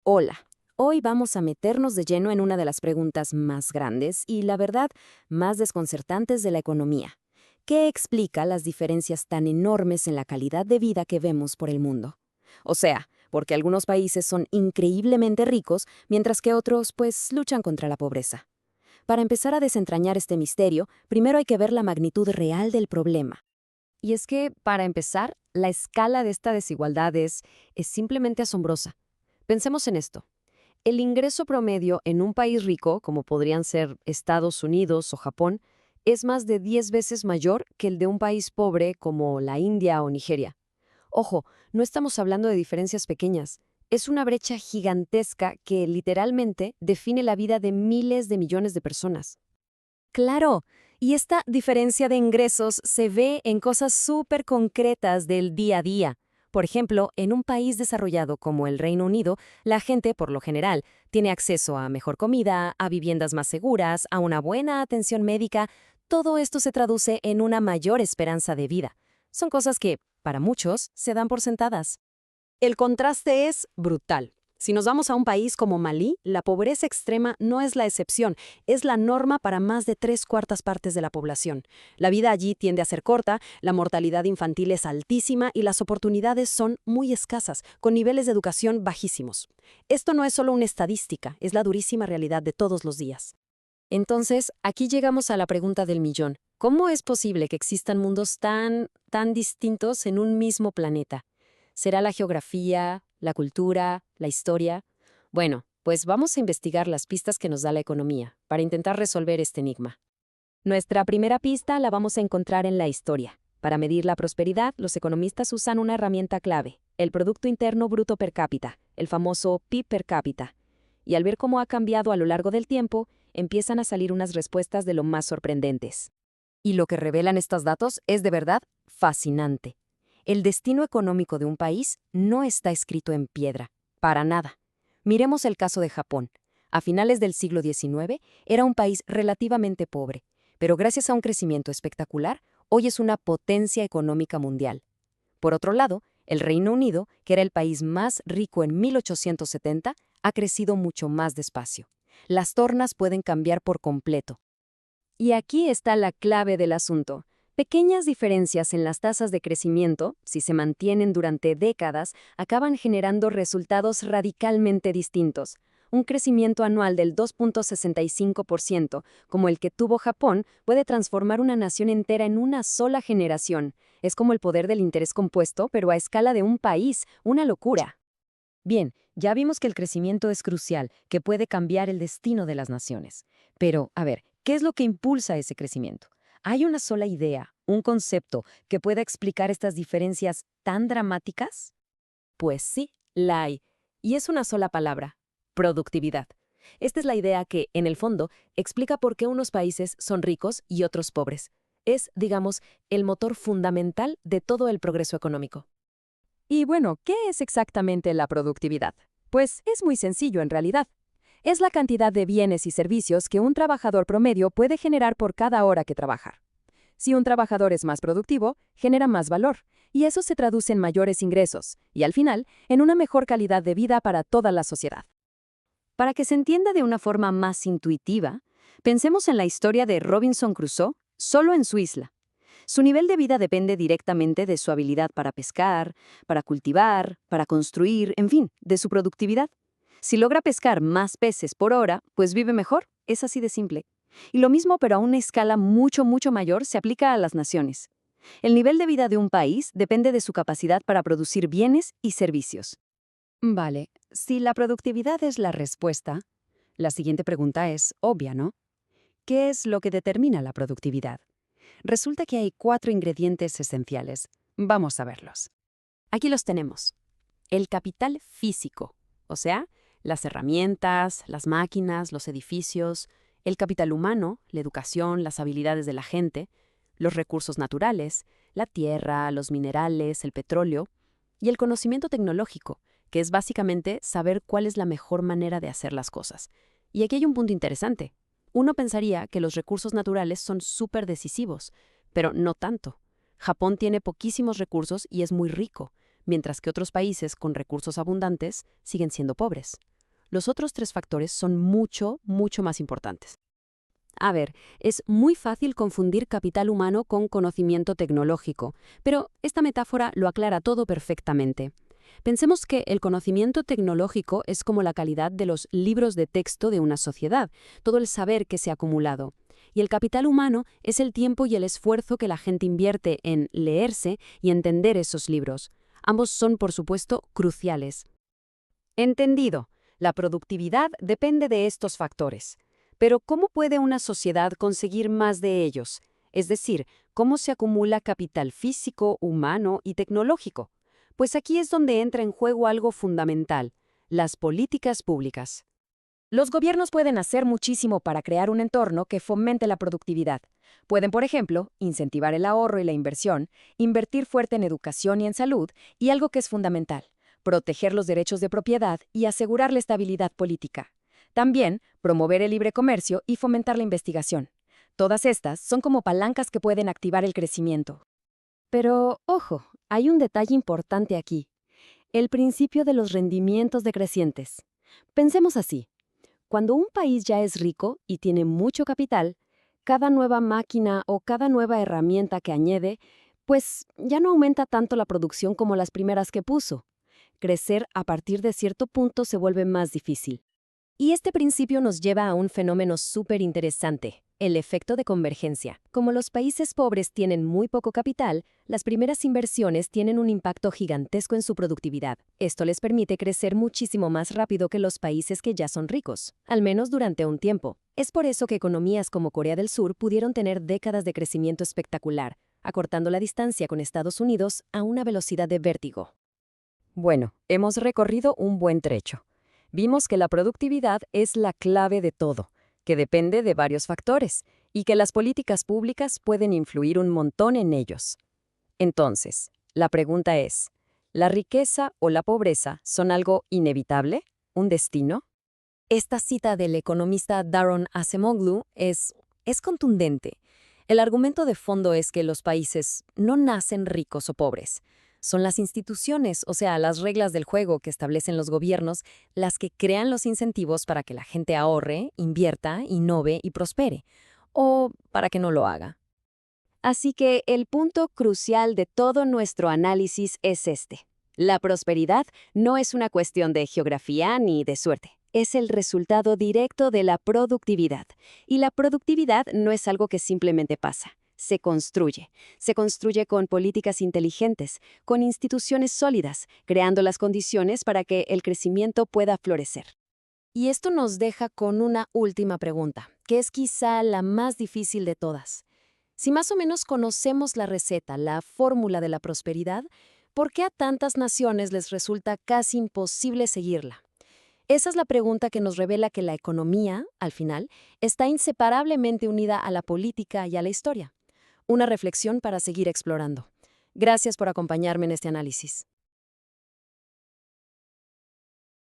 Hola, hoy vamos a meternos de lleno en una de las preguntas más grandes y, la verdad, más desconcertantes de la economía. ¿Qué explica las diferencias tan enormes en la calidad de vida que vemos por el mundo? O sea, porque algunos países son increíblemente ricos, mientras que otros, pues, luchan contra la pobreza. Para empezar a desentrañar este misterio, primero hay que ver la magnitud real del problema. Y es que, para empezar, la escala de esta desigualdad es simplemente asombrosa. Pensemos en esto. El ingreso promedio en un país rico, como podrían ser Estados Unidos o Japón, es más de 10 veces mayor que el de un país pobre como la India o Nigeria. Ojo, no estamos hablando de diferencias pequeñas. Es una brecha gigantesca que literalmente define la vida de miles de millones de personas. Claro, y esta diferencia de ingresos se ve en cosas súper concretas del día a día. Por ejemplo, en un país desarrollado como el Reino Unido, la gente, por lo general, tiene acceso a mejor comida, a viviendas más seguras, a una buena atención médica. Todo esto se traduce en una mayor esperanza de vida. Son cosas que, para muchos, se dan por sentadas. El contraste es brutal. Si nos vamos a un país como Malí, la pobreza extrema no es la excepción, es la norma para más de 3/4 partes de la población. La vida allí tiende a ser corta, la mortalidad infantil es altísima y las oportunidades son muy escasas, con niveles de educación bajísimos. Esto no es solo una estadística, es la durísima realidad de todos los días. Entonces, aquí llegamos a la pregunta del millón. ¿Cómo es posible que existan mundos tan distintos en un mismo planeta? ¿Será la geografía, la cultura, la historia? Bueno, pues vamos a investigar las pistas que nos da la economía para intentar resolver este enigma. Nuestra primera pista la vamos a encontrar en la historia. Para medir la prosperidad, los economistas usan una herramienta clave, el Producto Interno Bruto per cápita, el famoso PIB per cápita. Y al ver cómo ha cambiado a lo largo del tiempo, empiezan a salir unas respuestas de lo más sorprendentes. Y lo que revelan estos datos es de verdad fascinante. El destino económico de un país no está escrito en piedra, para nada. Miremos el caso de Japón. A finales del siglo XIX era un país relativamente pobre, pero gracias a un crecimiento espectacular, hoy es una potencia económica mundial. Por otro lado, el Reino Unido, que era el país más rico en 1870, ha crecido mucho más despacio. Las tornas pueden cambiar por completo. Y aquí está la clave del asunto. Pequeñas diferencias en las tasas de crecimiento, si se mantienen durante décadas, acaban generando resultados radicalmente distintos. Un crecimiento anual del 2,65%, como el que tuvo Japón, puede transformar una nación entera en una sola generación. Es como el poder del interés compuesto, pero a escala de un país, una locura. Bien, ya vimos que el crecimiento es crucial, que puede cambiar el destino de las naciones. Pero, a ver, ¿qué es lo que impulsa ese crecimiento? ¿Hay una sola idea, un concepto que pueda explicar estas diferencias tan dramáticas? Pues sí, la hay. Y es una sola palabra: productividad. Esta es la idea que, en el fondo, explica por qué unos países son ricos y otros pobres. Es, digamos, el motor fundamental de todo el progreso económico. Y bueno, ¿qué es exactamente la productividad? Pues es muy sencillo en realidad. Es la cantidad de bienes y servicios que un trabajador promedio puede generar por cada hora que trabaja. Si un trabajador es más productivo, genera más valor, y eso se traduce en mayores ingresos, y al final, en una mejor calidad de vida para toda la sociedad. Para que se entienda de una forma más intuitiva, pensemos en la historia de Robinson Crusoe solo en su isla. Su nivel de vida depende directamente de su habilidad para pescar, para cultivar, para construir, en fin, de su productividad. Si logra pescar más peces por hora, pues vive mejor, es así de simple. Y lo mismo, pero a una escala mucho mayor, se aplica a las naciones. El nivel de vida de un país depende de su capacidad para producir bienes y servicios. Vale, si la productividad es la respuesta, la siguiente pregunta es obvia, ¿no? ¿Qué es lo que determina la productividad? Resulta que hay 4 ingredientes esenciales. Vamos a verlos. Aquí los tenemos. El capital físico, o sea, las herramientas, las máquinas, los edificios, el capital humano, la educación, las habilidades de la gente, los recursos naturales, la tierra, los minerales, el petróleo, y el conocimiento tecnológico, que es básicamente saber cuál es la mejor manera de hacer las cosas. Y aquí hay un punto interesante. Uno pensaría que los recursos naturales son súper decisivos, pero no tanto. Japón tiene poquísimos recursos y es muy rico, mientras que otros países con recursos abundantes siguen siendo pobres. Los otros 3 factores son mucho, mucho más importantes. A ver, es muy fácil confundir capital humano con conocimiento tecnológico, pero esta metáfora lo aclara todo perfectamente. Pensemos que el conocimiento tecnológico es como la calidad de los libros de texto de una sociedad, todo el saber que se ha acumulado. Y el capital humano es el tiempo y el esfuerzo que la gente invierte en leerse y entender esos libros. Ambos son, por supuesto, cruciales. Entendido. La productividad depende de estos factores. Pero ¿cómo puede una sociedad conseguir más de ellos? Es decir, ¿cómo se acumula capital físico, humano y tecnológico? Pues aquí es donde entra en juego algo fundamental: las políticas públicas. Los gobiernos pueden hacer muchísimo para crear un entorno que fomente la productividad. Pueden, por ejemplo, incentivar el ahorro y la inversión, invertir fuerte en educación y en salud, y algo que es fundamental: proteger los derechos de propiedad y asegurar la estabilidad política. También, promover el libre comercio y fomentar la investigación. Todas estas son como palancas que pueden activar el crecimiento. Pero, ojo, hay un detalle importante aquí: el principio de los rendimientos decrecientes. Pensemos así. Cuando un país ya es rico y tiene mucho capital, cada nueva máquina o cada nueva herramienta que añade, pues ya no aumenta tanto la producción como las primeras que puso. Crecer a partir de cierto punto se vuelve más difícil. Y este principio nos lleva a un fenómeno súper interesante: el efecto de convergencia. Como los países pobres tienen muy poco capital, las primeras inversiones tienen un impacto gigantesco en su productividad. Esto les permite crecer muchísimo más rápido que los países que ya son ricos, al menos durante un tiempo. Es por eso que economías como Corea del Sur pudieron tener décadas de crecimiento espectacular, acortando la distancia con Estados Unidos a una velocidad de vértigo. Bueno, hemos recorrido un buen trecho. Vimos que la productividad es la clave de todo, que depende de varios factores, y que las políticas públicas pueden influir un montón en ellos. Entonces, la pregunta es: ¿la riqueza o la pobreza son algo inevitable? ¿Un destino? Esta cita del economista Daron Acemoglu es contundente. El argumento de fondo es que los países no nacen ricos o pobres. Son las instituciones, o sea, las reglas del juego que establecen los gobiernos, las que crean los incentivos para que la gente ahorre, invierta, innove y prospere, o para que no lo haga. Así que el punto crucial de todo nuestro análisis es este: la prosperidad no es una cuestión de geografía ni de suerte. Es el resultado directo de la productividad. Y la productividad no es algo que simplemente pasa. Se construye. Se construye con políticas inteligentes, con instituciones sólidas, creando las condiciones para que el crecimiento pueda florecer. Y esto nos deja con una última pregunta, que es quizá la más difícil de todas. Si más o menos conocemos la receta, la fórmula de la prosperidad, ¿por qué a tantas naciones les resulta casi imposible seguirla? Esa es la pregunta que nos revela que la economía, al final, está inseparablemente unida a la política y a la historia. Una reflexión para seguir explorando. Gracias por acompañarme en este análisis.